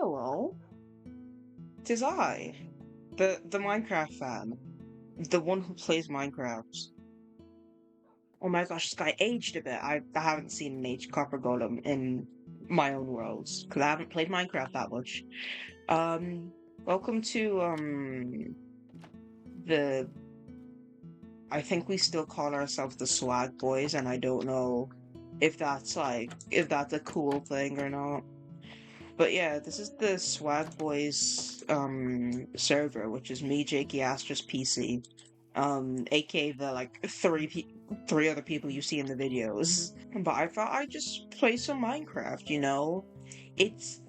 Hello, 'tis I, the Minecraft fan, the one who plays Minecraft. Oh my gosh, this guy aged a bit. I haven't seen an aged copper golem in my own worlds because I haven't played Minecraft that much. Um, Welcome to the. I think we still call ourselves the Swag Boys, and I don't know if that's a cool thing or not. But yeah, this is the Swag Boys server, which is me, Jakey Astra's PC, aka the like three other people you see in the videos. But I thought I'd just play some Minecraft, you know? It's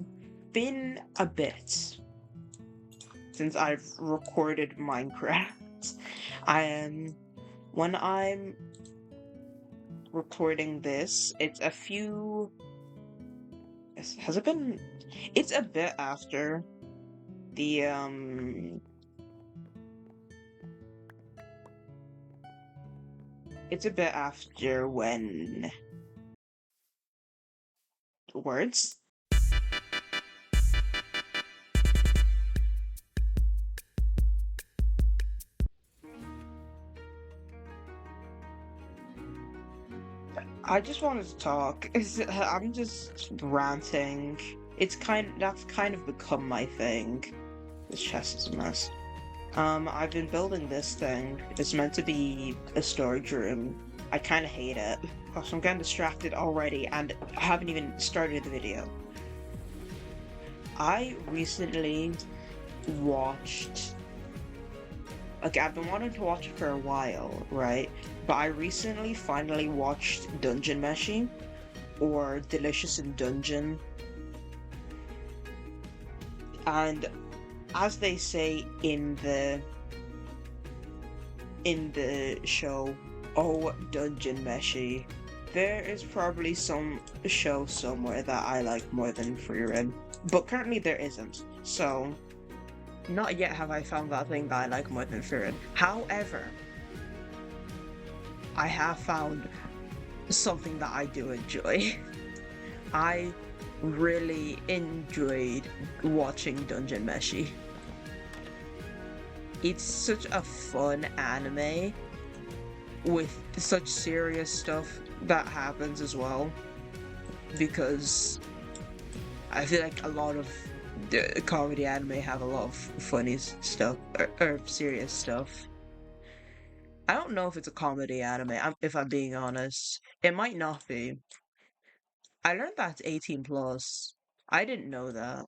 been a bit since I've recorded Minecraft. I am when I'm recording this, it's a few has it been it's a bit after the it's a bit after when words. I just wanted to talk. I'm just ranting. That's kind of become my thing. This chest is a mess. I've been building this thing. It's meant to be a storage room. I kind of hate it. Gosh, I'm getting distracted already, and I haven't even started the video. I recently watched. Okay, I've been wanting to watch it for a while, right? But I recently finally watched Dungeon Meshi, or Delicious in Dungeon. And as they say in the show, oh Dungeon Meshi, there is probably some show somewhere that I like more than Frieren. But currently there isn't. So not yet have I found that thing that I like more than Frieren. However, I have found something that I do enjoy. I really enjoyed watching Dungeon Meshi. It's such a fun anime with such serious stuff that happens as well. Because I feel like a lot of the comedy anime have a lot of funny stuff or serious stuff. I don't know if it's a comedy anime, if I'm being honest. It might not be. I learned that it's 18 plus. I didn't know that.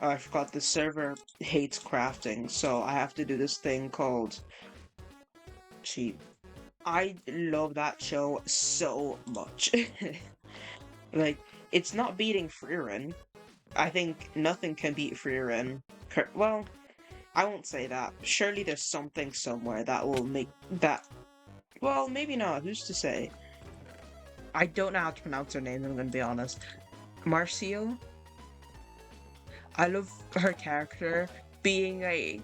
Oh, I forgot the server hates crafting, so I have to do this thing called cheat. I love that show so much. Like, it's not beating Frieren. I think nothing can beat Frieren. Well, I won't say that. Surely there's something somewhere that will make that. Well, maybe not. Who's to say? I don't know how to pronounce her name, I'm gonna be honest. Marcio? I love her character being like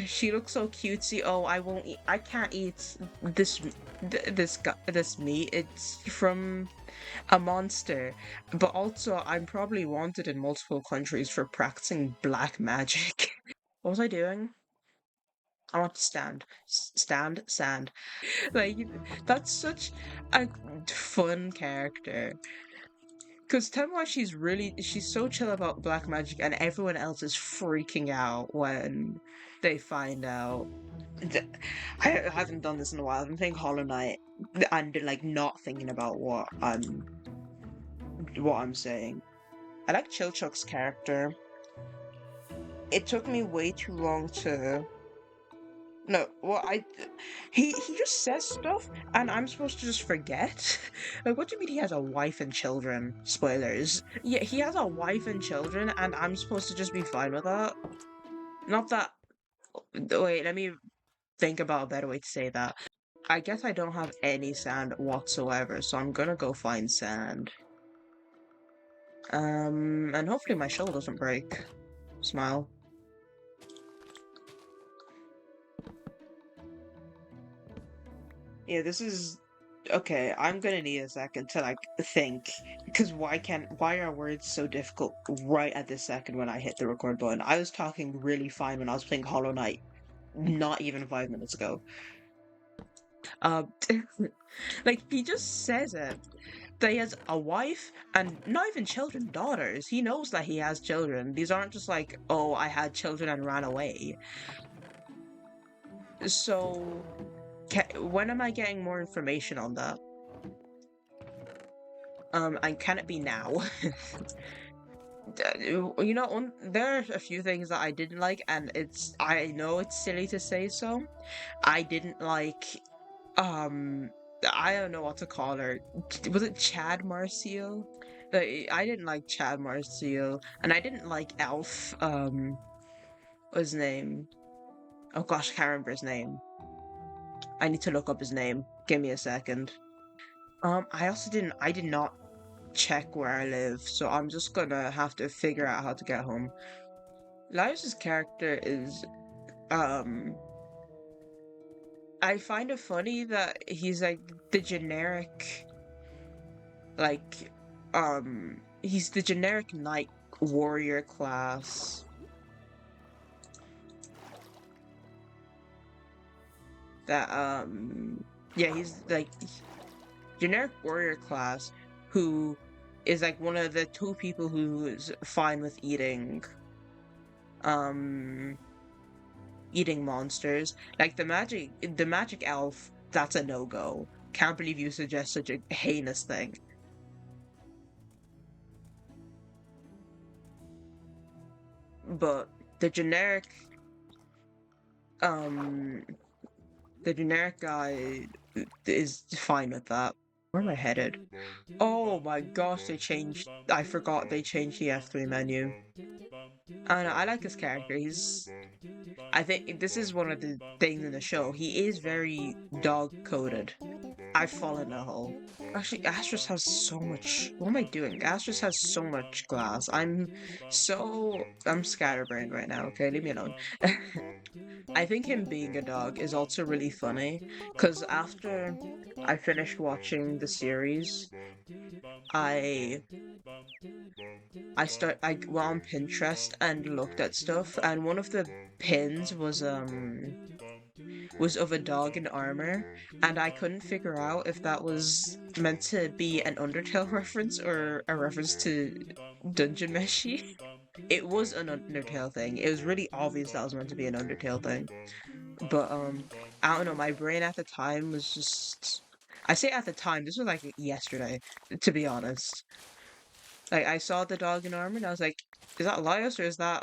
she looks so cutesy. Oh, I can't eat this meat. It's from a monster. But also, I'm probably wanted in multiple countries for practicing black magic. What was I doing? I want to stand, sand. Like, that's such a fun character. Because tell me why she's so chill about black magic and everyone else is freaking out when they find out. I haven't done this in a while. I've been playing Hollow Knight and like not thinking about what I'm saying. I like Chilchuck's character. It took me way too long to no, well, he just says stuff, and I'm supposed to just forget. Like, what do you mean he has a wife and children? Spoilers. Yeah, he has a wife and children, and I'm supposed to just be fine with that. Not that. Wait, let me think about a better way to say that. I guess I don't have any sand whatsoever, so I'm gonna go find sand. And hopefully my shovel doesn't break. Smile. Yeah, this is Okay, I'm gonna need a second to like think, because why are words so difficult right at this second when I hit the record button? I was talking really fine when I was playing Hollow Knight, not even 5 minutes ago. Um, like he just says it that he has a wife and not even children, daughters. He knows that he has children. These aren't just like, oh, I had children and ran away. So, when am I getting more information on that? And can it be now? You know, there are a few things that I didn't like, and I know it's silly to say so. I didn't like, um, I don't know what to call her. Was it Chad Marcial? I didn't like Chad Marcial, and I didn't like Elf. What's his name? Oh gosh, I can't remember his name. I need to look up his name. Give me a second. I did not check where I live, so I'm just gonna have to figure out how to get home. Laius's character is, um, I find it funny that he's like the generic, like, he's the generic knight warrior class that, yeah, he's like generic warrior class who is like one of the two people who's fine with um, eating monsters. Like the magic elf, that's a no-go. Can't believe you suggest such a heinous thing. But the generic, um, the generic guy is fine with that. Where am I headed? Oh my gosh, I forgot they changed the F3 menu. I don't know, I like his character. I think this is one of the things in the show. He is very dog-coded. I've fallen a hole. Actually, Astros has so much. What am I doing? Astros has so much glass. I'm scatterbrained right now. Okay, leave me alone. I think him being a dog is also really funny because after I finished watching the series, I I went on Pinterest and looked at stuff, and one of the pins was of a dog in armor, and I couldn't figure out if that was meant to be an Undertale reference or a reference to Dungeon Meshi. It was an Undertale thing. It was really obvious that was meant to be an Undertale thing. But I don't know, my brain at the time was just, I say at the time, this was like yesterday, to be honest. Like I saw the dog in armor and I was like, is that Laios or is that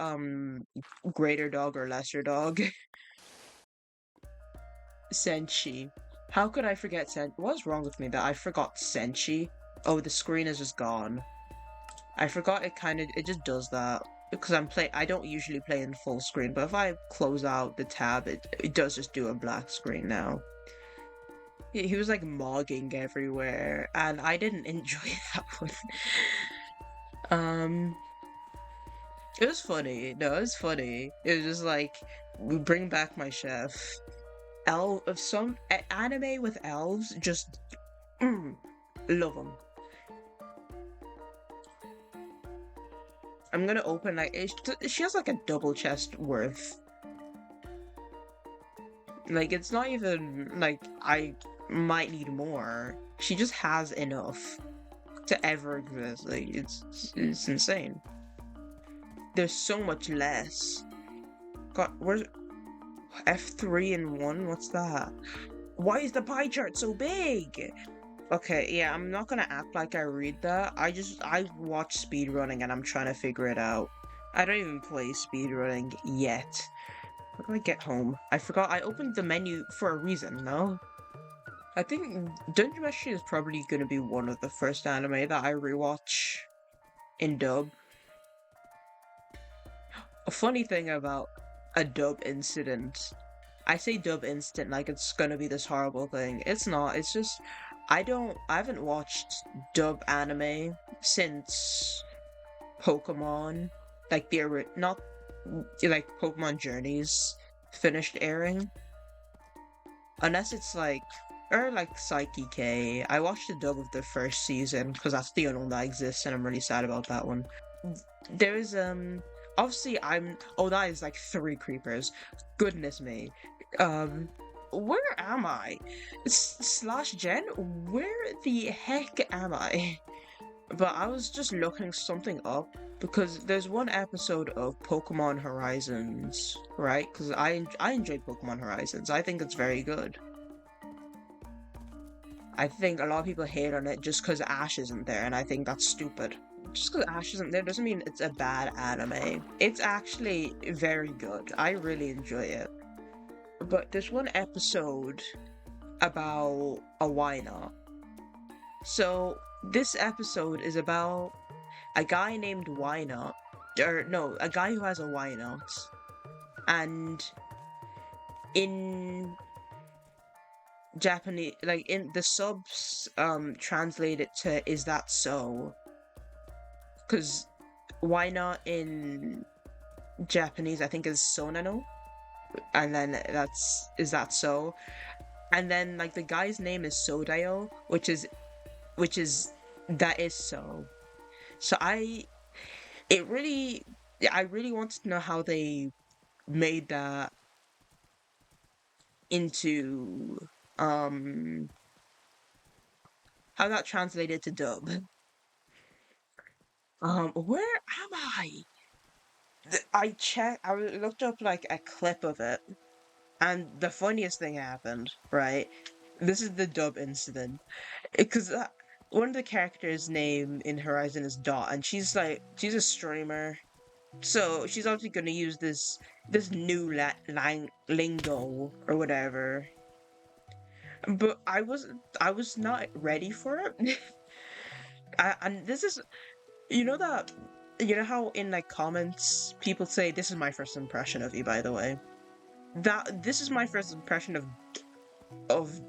greater dog or lesser dog? Senshi. How could I forget What's wrong with me that I forgot Senshi? Oh, the screen is just gone. I forgot it just does that. Because I don't usually play in full screen, but if I close out the tab, it does just do a black screen now. He was like mogging everywhere, and I didn't enjoy that one. Um, it was funny. No, it was funny. It was just like, bring back my chef. Of some anime with elves, just love them. I'm gonna open like she has like a double chest worth. Like it's not even like I might need more. She just has enough to ever exist. Like it's insane. There's so much less. God, where's F3 and 1? What's that? Why is the pie chart so big? Okay, yeah, I'm not gonna act like I read that. I watch speedrunning and I'm trying to figure it out. I don't even play speedrunning yet. How do I get home? I forgot I opened the menu for a reason, no? I think Dungeon Meshi is probably gonna be one of the first anime that I rewatch in dub. A funny thing about a dub incident. I say dub instant like it's gonna be this horrible thing. It's not, it's just I haven't watched dub anime since Pokemon, like not like Pokemon Journeys finished airing. Unless it's like or like Psyche K. I watched the dub of the first season because that's the only one that exists, and I'm really sad about that one. There is obviously I'm oh that is like three creepers. Goodness me. Um where am I? Slash Jen, where the heck am I? But I was just looking something up because there's one episode of Pokemon Horizons, right? Because I enjoyed Pokemon Horizons. I think it's very good. I think a lot of people hate on it just because Ash isn't there, and I think that's stupid. Just because Ash isn't there doesn't mean it's a bad anime. It's actually very good. I really enjoy it. But there's one episode about a Wynot. So this episode is about a guy named Wynot, or no, a guy who has a Wynot, and in Japanese, like in the subs, translate it to "Is that so?" Because Wynot in Japanese, I think is Sonano, and then that's "Is that so?" And then like the guy's name is Sodayo, which is that is so. So it really, I really wanted to know how they made that into how that translated to dub. Where am I? I looked up like a clip of it, and the funniest thing happened, right? This is the dub incident. Because one of the characters' name in Horizon is Dot, and she's a streamer, so she's obviously going to use this new lingo or whatever. But I was not ready for it. And this is that how in like comments people say this is my first impression of you, by the way. That this is my first impression of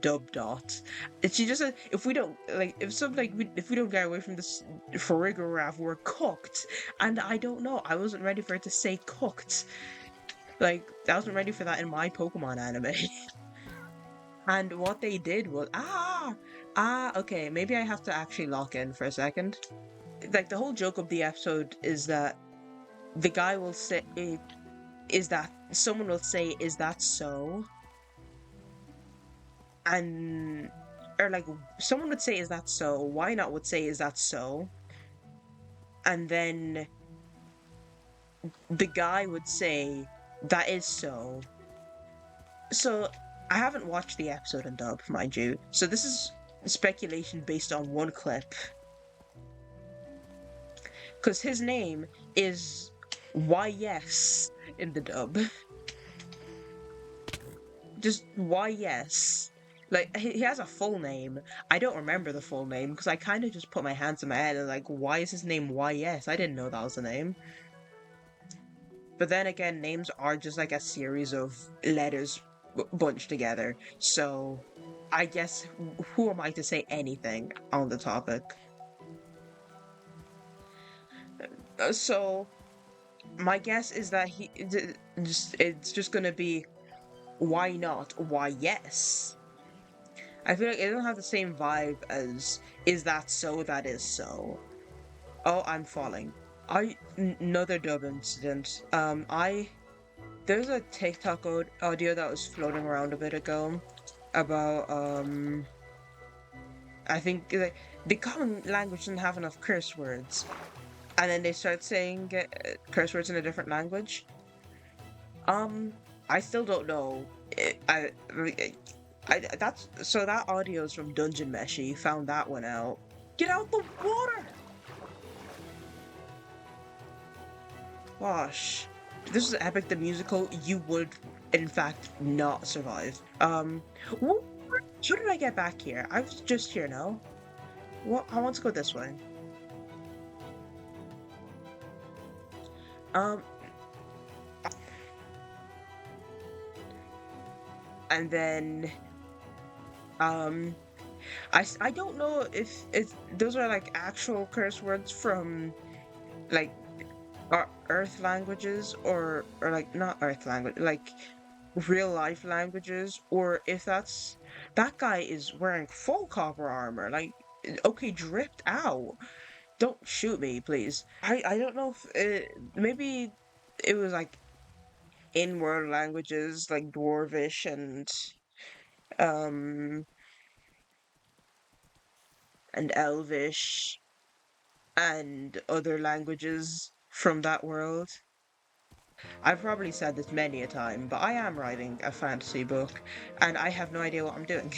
Dub Dot. She just said if we don't like if something like if we don't get away from this Farigarav, we're cooked. And I don't know, I wasn't ready for it to say cooked. Like I wasn't ready for that in my Pokemon anime. And what they did was okay, maybe I have to actually lock in for a second. Like the whole joke of the episode is that the guy will say is that someone will say is that so? And or like someone would say is that so? Why not would say is that so? And then the guy would say that is so. So I haven't watched the episode in dub, mind you. So this is speculation based on one clip. Because his name is Why Yes in the dub. Just Why Yes. Like, he has a full name. I don't remember the full name because I kind of just put my hands in my head and like, why is his name Why Yes? I didn't know that was a name. But then again, names are just like a series of letters bunched together. So I guess who am I to say anything on the topic? So my guess is that it's just gonna be why not? Why yes? I feel like it doesn't have the same vibe as is that so? That is so. Oh, I'm falling. Another dub incident. There's a TikTok audio that was floating around a bit ago about I think like, the common language doesn't have enough curse words, and then they start saying curse words in a different language. Um, I still don't know. That's so that audio is from Dungeon Meshi. Found that one out. Get out the water! Gosh, if this was Epic the Musical, you would, in fact, not survive. How did I get back here? I was just here now. What? I want to go this way. Um, and then, um, I don't know if those are like actual curse words from like Earth languages or like not Earth language, like real life languages, or if that's That guy is wearing full copper armor. Like, okay, dripped out. Don't shoot me, please. I don't know if maybe it was like in world languages like Dwarvish um and Elvish and other languages from that world. I've probably said this many a time, but I am writing a fantasy book and I have no idea what I'm doing.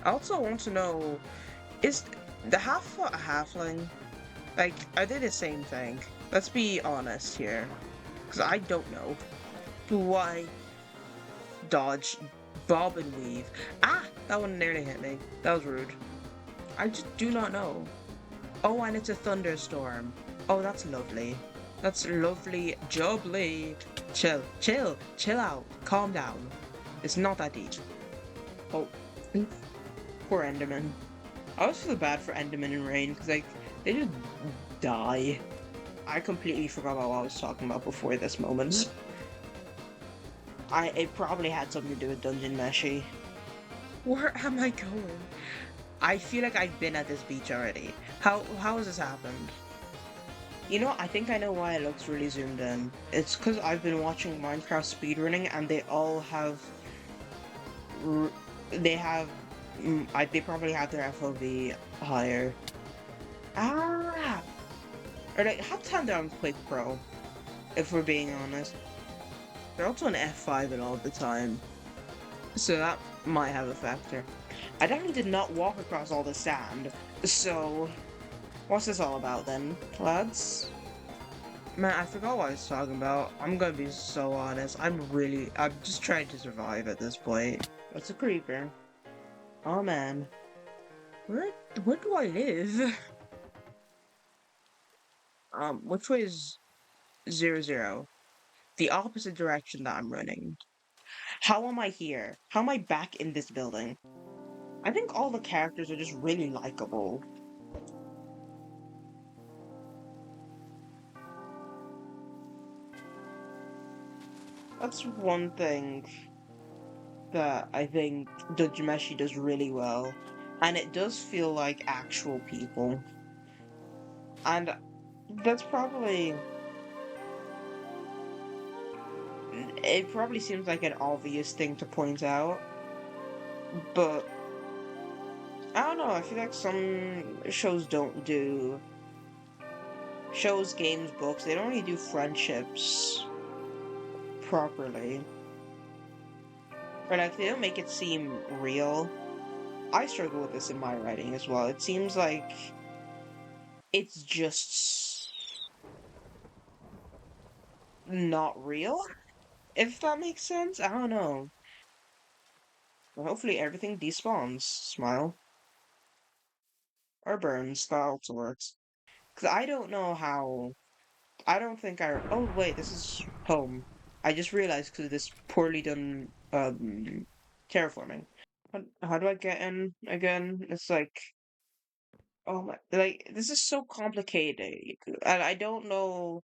I also want to know, is the half-foot a halfling? Like, are they the same thing? Let's be honest here, because I don't know. Why dodge, bob and weave? Ah, that one nearly hit me. That was rude. I just do not know. Oh, and it's a thunderstorm. Oh, that's lovely. That's lovely, jubbly. Chill, chill, chill out. Calm down. It's not that deep. Oh, poor Enderman. I always feel bad for Enderman and Rain, because, like, they just die. I completely forgot about what I was talking about before this moment. It probably had something to do with Dungeon Meshi. Where am I going? I feel like I've been at this beach already. How has this happened? You know, I think I know why it looks really zoomed in. It's because I've been watching Minecraft speedrunning and they all have... They have... they probably have their FOV higher. Ah! Or like, have time they're on Quick Pro, if we're being honest. They're also on F5 and all the time. So that might have a factor. I definitely did not walk across all the sand, so... What's this all about then, lads? Man, I forgot what I was talking about. I'm gonna be so honest. I'm just trying to survive at this point. What's a creeper? Oh man. Where do I live? Which way is 00? The opposite direction that I'm running. How am I here? How am I back in this building? I think all the characters are just really likable. That's one thing that I think Dungeon does really well. And it does feel like actual people. And that's probably... It probably seems like an obvious thing to point out. But... I don't know, I feel like some shows don't do... Shows, games, books, they don't really do friendships properly. Or like, they don't make it seem real. I struggle with this in my writing as well. It seems like it's just not real, if that makes sense. I don't know. Well, hopefully everything despawns. Smile. Or burns. That also works. Because I don't know how... I don't think I... Oh, wait, this is home. I just realized because of this poorly done, terraforming. How do I get in again? It's like... Oh my... Like, this is so complicated. And I don't know...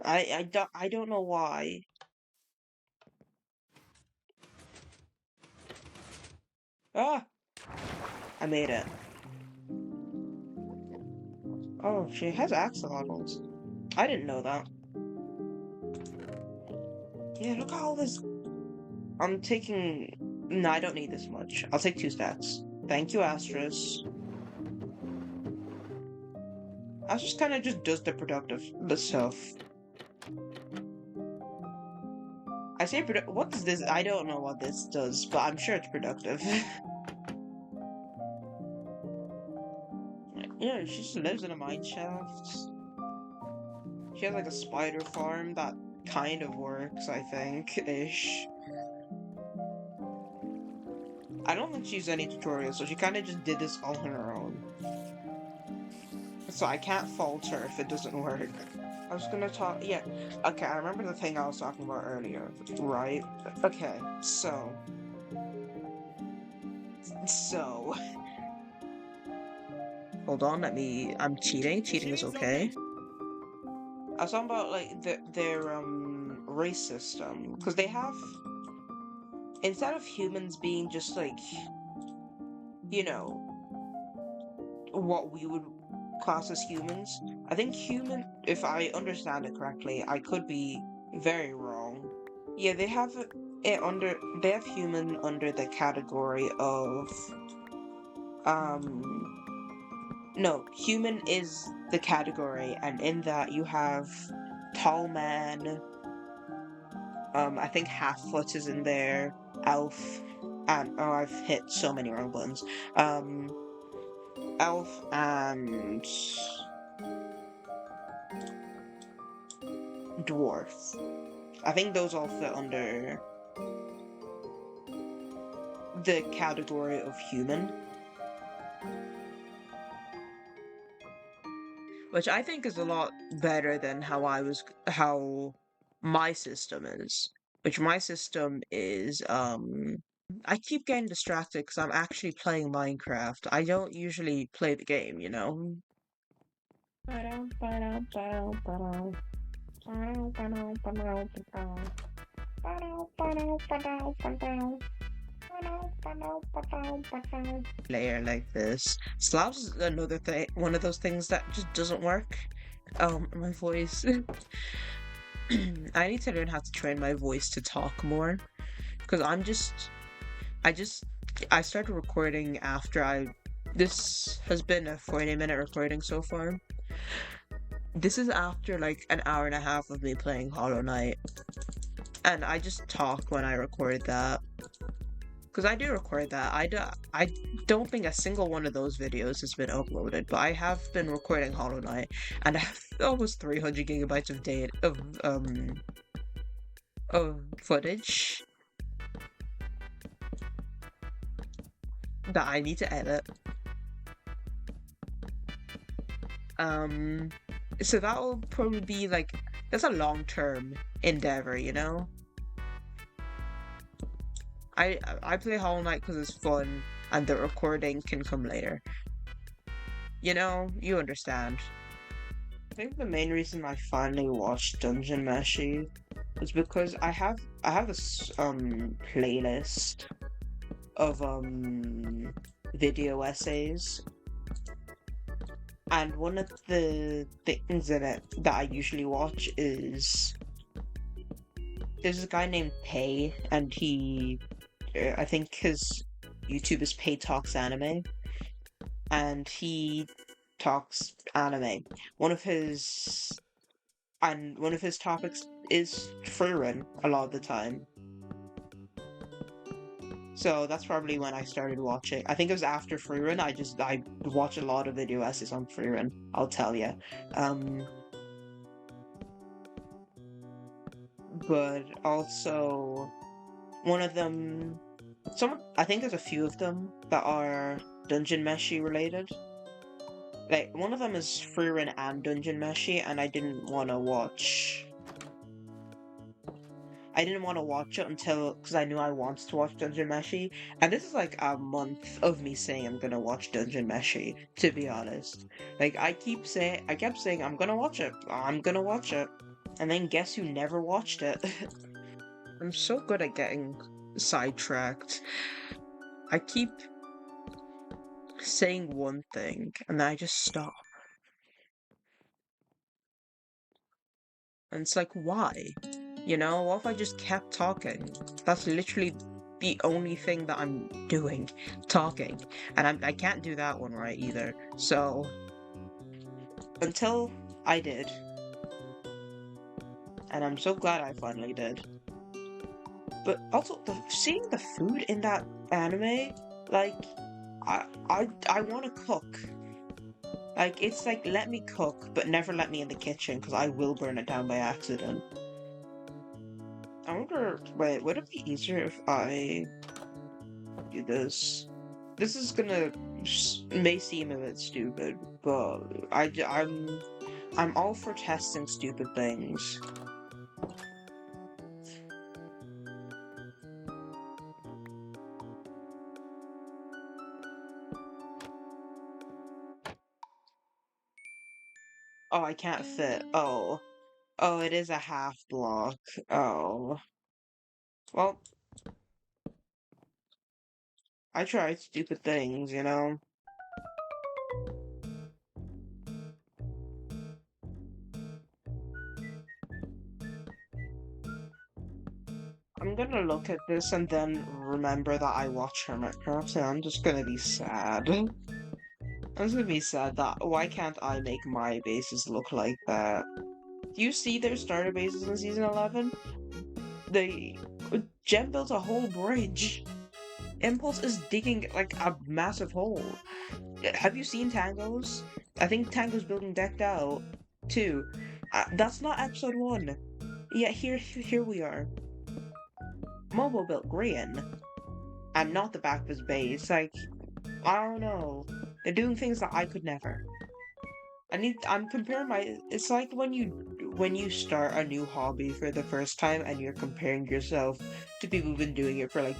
I don't know why. Ah! I made it. Oh, she has axolotls. I didn't know that. Yeah, look at all this. I'm taking... No, I don't need this much. I'll take 2 stacks. Thank you, Astros. Astros kind of just does the productive stuff. I say what does this... I don't know what this does, but I'm sure it's productive. Yeah, she just lives in a mine shaft. She has like a spider farm that kind of works, I think, ish. I don't think she used any tutorials, so she kind of just did this all on her own. So I can't fault her if it doesn't work. I was gonna talk... Yeah. Okay, I remember the thing I was talking about earlier. Right? Okay, so... Hold on, let me... I'm cheating. Cheating is okay. I was talking about, like, their race system, because they have, instead of humans being just like, you know, what we would class as humans, I think human, if I understand it correctly, I could be very wrong. Yeah, they have it under, they have human under the category of, um, no, human is the category, and in that you have tall man, I think half foot is in there, elf, and oh, I've hit so many wrong buttons. Um, elf and dwarf. I think those all fit under the category of human, which I think is a lot better than how my system is. Which my system is, I keep getting distracted because I'm actually playing Minecraft. I don't usually play the game, you know? Layer like this. Slabs is another thing, one of those things that just doesn't work. My voice. I need to learn how to train my voice to talk more. Because I just, I started recording after this has been a 40-minute recording so far. This is after like an hour and a half of me playing Hollow Knight. And I just talk when I record that. Because I do record that. I don't think a single one of those videos has been uploaded, but I have been recording Hollow Knight, and I have almost 300 gigabytes of data of footage that I need to edit. So that'll probably be like, that's a long-term endeavor, you know? I play Hollow Knight because it's fun, and the recording can come later. You know, you understand. I think the main reason I finally watched Dungeon Meshi was because I have this playlist of video essays, and one of the things in it that I usually watch is, there's a guy named Pei, and I think his YouTube is Pei Talks Anime, and he talks anime. One of his topics is Frieren a lot of the time. So that's probably when I started watching. I think it was after Frieren. I watched a lot of video essays on Frieren, I'll tell you. But also one of them, I think there's a few of them that are Dungeon Meshi related. Like, one of them is Frieren and Dungeon Meshi, and I didn't want to watch it until, because I knew I wanted to watch Dungeon Meshi, and this is like a month of me saying I'm gonna watch Dungeon Meshi, to be honest. Like, I kept saying I'm gonna watch it, and then guess who never watched it? I'm so good at getting sidetracked. I keep saying one thing, and then I just stop. And it's like, why? You know, what if I just kept talking? That's literally the only thing that I'm doing, talking. And I can't do that one right either. So, until I did. And I'm so glad I finally did. But also, seeing the food in that anime, like, I want to cook. Like, it's like, let me cook, but never let me in the kitchen, because I will burn it down by accident. I wonder, wait, would it be easier if I do this? This is gonna, may seem a bit stupid, but I'm all for testing stupid things. Oh, I can't fit. Oh. Oh, it is a half block. Oh. Well, I tried stupid things, you know? I'm gonna look at this and then remember that I watch MCRants and I'm just gonna be sad. I'm just gonna be sad that why can't I make my bases look like that? Do you see their starter bases in season 11? They Gem built a whole bridge. Impulse is digging like a massive hole. Have you seen Tango's? I think Tango's building decked out too. That's not episode 1. Yeah, here we are. Mobo built Green. I'm not the back of his base. Like, I don't know. They're doing things that I could never. I'm comparing my. It's like when you start a new hobby for the first time and you're comparing yourself to people who've been doing it for like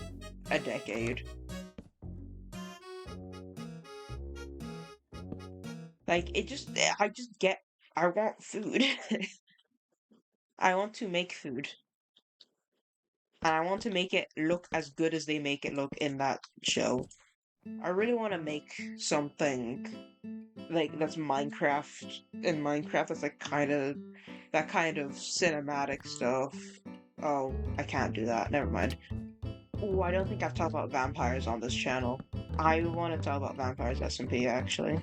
a decade. Like it just, I just get. I want food. I want to make food, and I want to make it look as good as they make it look in that show. I really want to make something like that's Minecraft in Minecraft. That's like that kind of cinematic stuff. Oh, I can't do that. Never mind. Oh, I don't think I've talked about vampires on this channel. I want to talk about vampires SMP actually.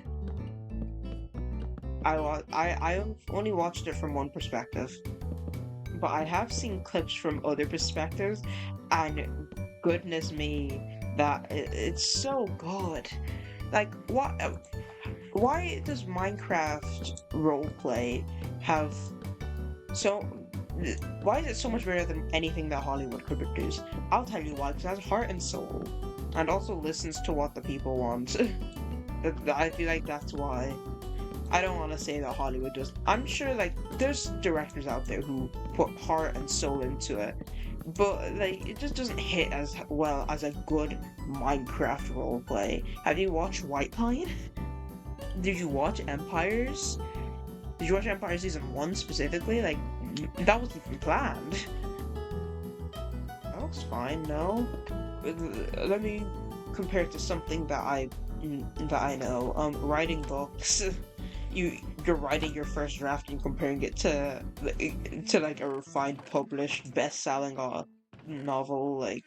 I only watched it from one perspective, but I have seen clips from other perspectives, and goodness me, that it's so good. Like what? Why does Minecraft roleplay have so? Why is it so much better than anything that Hollywood could produce? I'll tell you why. Because it has heart and soul, and also listens to what the people want. I feel like that's why. I don't want to say that Hollywood does. I'm sure like there's directors out there who put heart and soul into it, but like it just doesn't hit as well as a good Minecraft roleplay. Have you watched White Pine? Did you watch Empires? Did you watch Empire Season 1 specifically? Like, that wasn't even planned. That looks fine, no? Let me compare it to something that I know. Writing books. You're writing your first draft and comparing it to like a refined, published, best-selling novel. Like,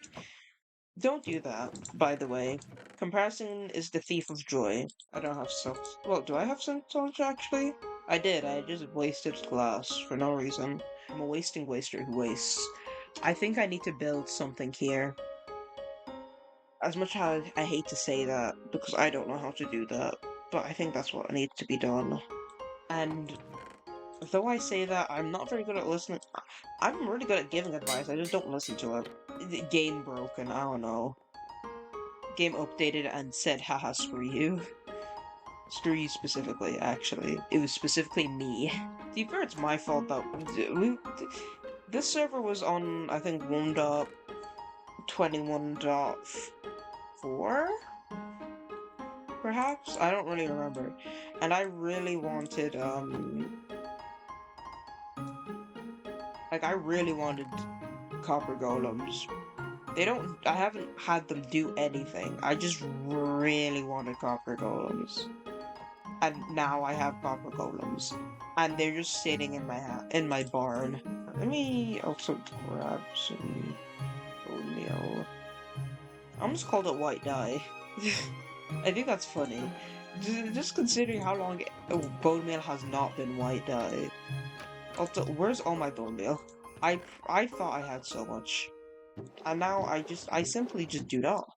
don't do that, by the way. Comparison is the thief of joy. I don't have self. Well, do I have self-knowledge actually? I did. I just wasted glass for no reason. I'm a wasting waster who wastes. I think I need to build something here. As much as I hate to say that, because I don't know how to do that, but I think that's what needs to be done. And though I say that, I'm not very good at listening. I'm really good at giving advice, I just don't listen to it. Game broken, I don't know. Game updated and said, haha, screw you. Screw you specifically, actually. It was specifically me. To be fair, it's my fault that this server was on, I think, 1.21.4? Perhaps? I don't really remember. And I really wanted, like, I really wanted copper golems. I haven't had them do anything. I just really wanted copper golems. And now I have copper golems. And they're just sitting in my barn. Let me also grab some oatmeal. I almost called it white dye. I think that's funny. Just considering how long bone meal has not been white dye. Also, where's all my bone meal? I thought I had so much. And now I simply just do not.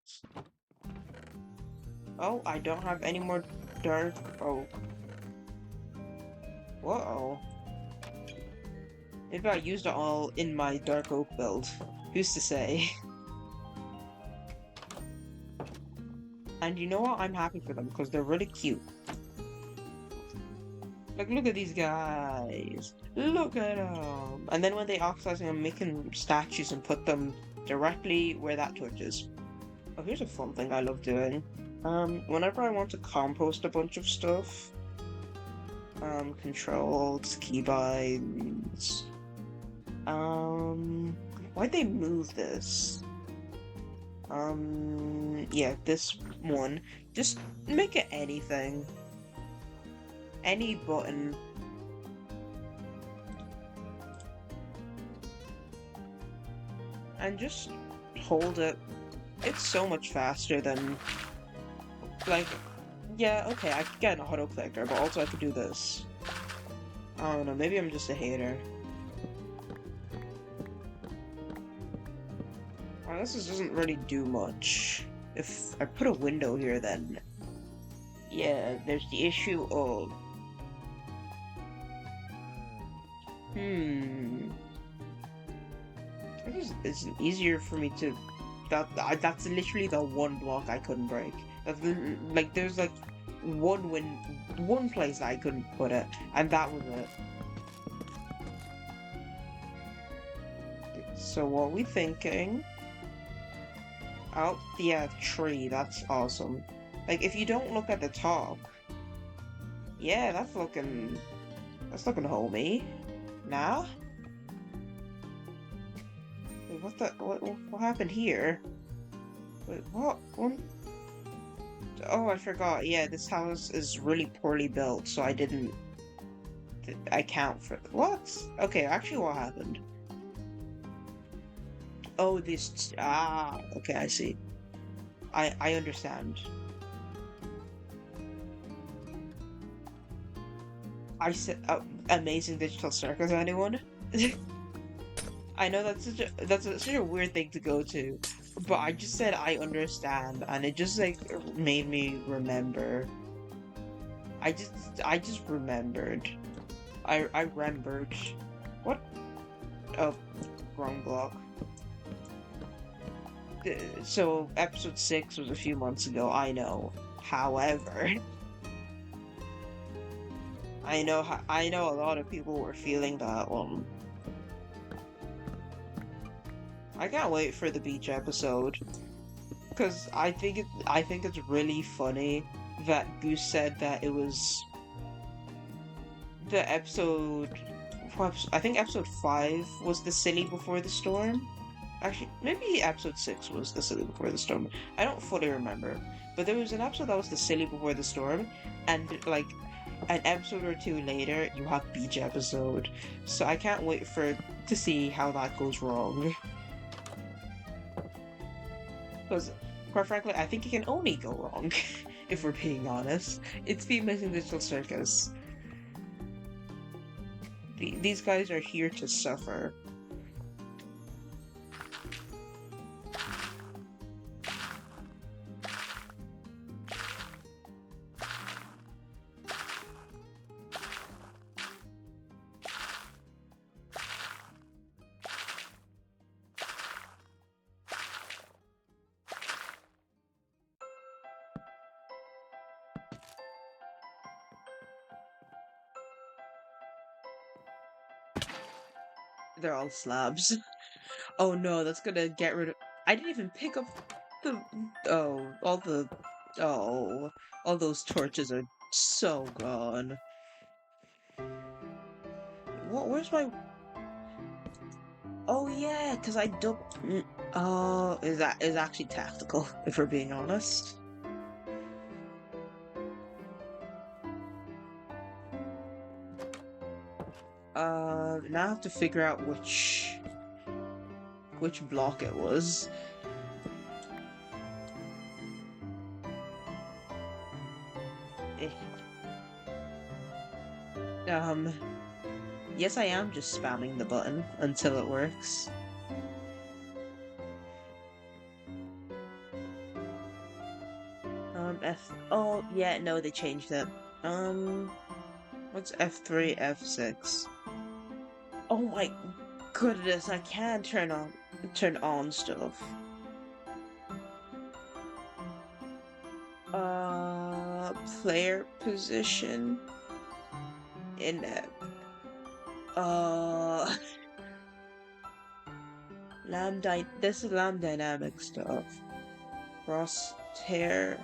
Oh, I don't have any more dark. Oh. Whoa. Maybe I used it all in my dark oak build. Who's to say? And you know what? I'm happy for them because they're really cute. Like, look at these guys. Look at them. And then when they oxidize, I'm making statues and put them directly where that touches. Oh, here's a fun thing I love doing. Whenever I want to compost a bunch of stuff, Controls, keybinds. Why'd they move this? Yeah, this one. Just make it anything. Any button. And just hold it. It's so much faster than, like, yeah, okay, I could get an auto clicker, but also I could do this. I don't know, maybe I'm just a hater. This doesn't really do much. If I put a window here, then yeah, there's the issue of I guess it's easier for me to that's literally the one block I couldn't break. Like there's like one place I couldn't put it, and that was it. So what are we thinking? Oh, yeah, tree, that's awesome. Like, if you don't look at the top, yeah, that's looking homey. Nah? Wait, what happened here? Wait, what? Oh, I forgot. Yeah, this house is really poorly built, so I didn't account for what? Okay, actually, what happened? Oh, okay, I see. I understand. I said, amazing digital circus, anyone? I know such a weird thing to go to, but I just said I understand, and it just like made me remember. I just remembered. I remembered. What? Oh, wrong block. So episode 6 was a few months ago. I know. However, I know a lot of people were feeling that one. I can't wait for the beach episode because I think it's really funny that Goose said that it was the episode. I think episode 5 was the silly before the storm. Actually, maybe episode 6 was the silly before the storm. I don't fully remember, but there was an episode that was the silly before the storm, and like an episode or two later, you have beach episode. So I can't wait to see how that goes wrong. Because, quite frankly, I think it can only go wrong, if we're being honest. It's the Amazing Digital Circus. These guys are here to suffer. They're all slabs. Oh no, that's gonna get rid of. I didn't even pick up the. Oh, Oh, all those torches are so gone. Where's my. Oh yeah, because I don't. Oh, is actually tactical, if we're being honest. Now I have to figure out which block it was. Eh, Um, yes, I am just spamming the button until it works. Oh, yeah, no, they changed it. What's F3, F6? Oh my goodness, I can turn on stuff. Player position in uh this is lamb dynamic stuff. Crosshair.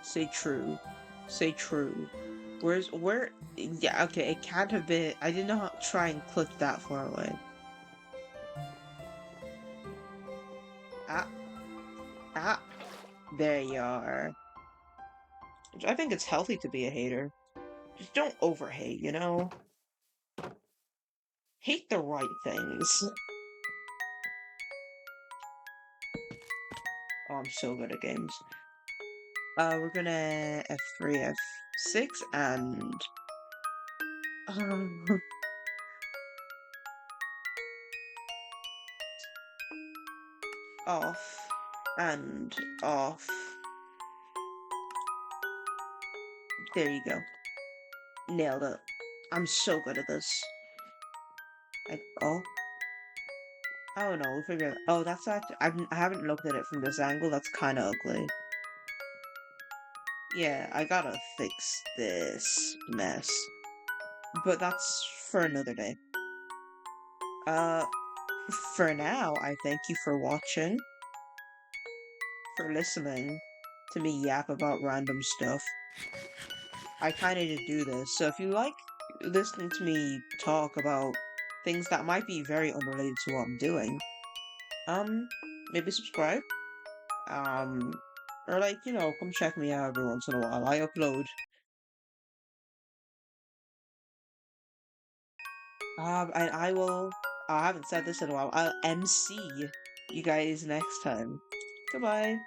Say true. Say true. Where? Yeah, okay, it can't have been. I didn't know how to try and click that far away. Ah, ah, there you are. I think it's healthy to be a hater. Just don't over hate, you know? Hate the right things. Oh, I'm so good at games. We're gonna F3, F6, and um, off and off. There you go. Nailed it. I'm so good at this. Oh, oh no, we'll figure it. Oh, that's actually. I haven't looked at it from this angle. That's kind of ugly. Yeah, I gotta fix this mess. But that's for another day. Uh, for now, I thank you for watching, for listening to me yap about random stuff. I kind of need to do this. So if you like listening to me talk about things that might be very unrelated to what I'm doing, maybe subscribe. Um, or like, come check me out every once in a while. I upload. And I will. I haven't said this in a while. I'll MC you guys next time. Goodbye.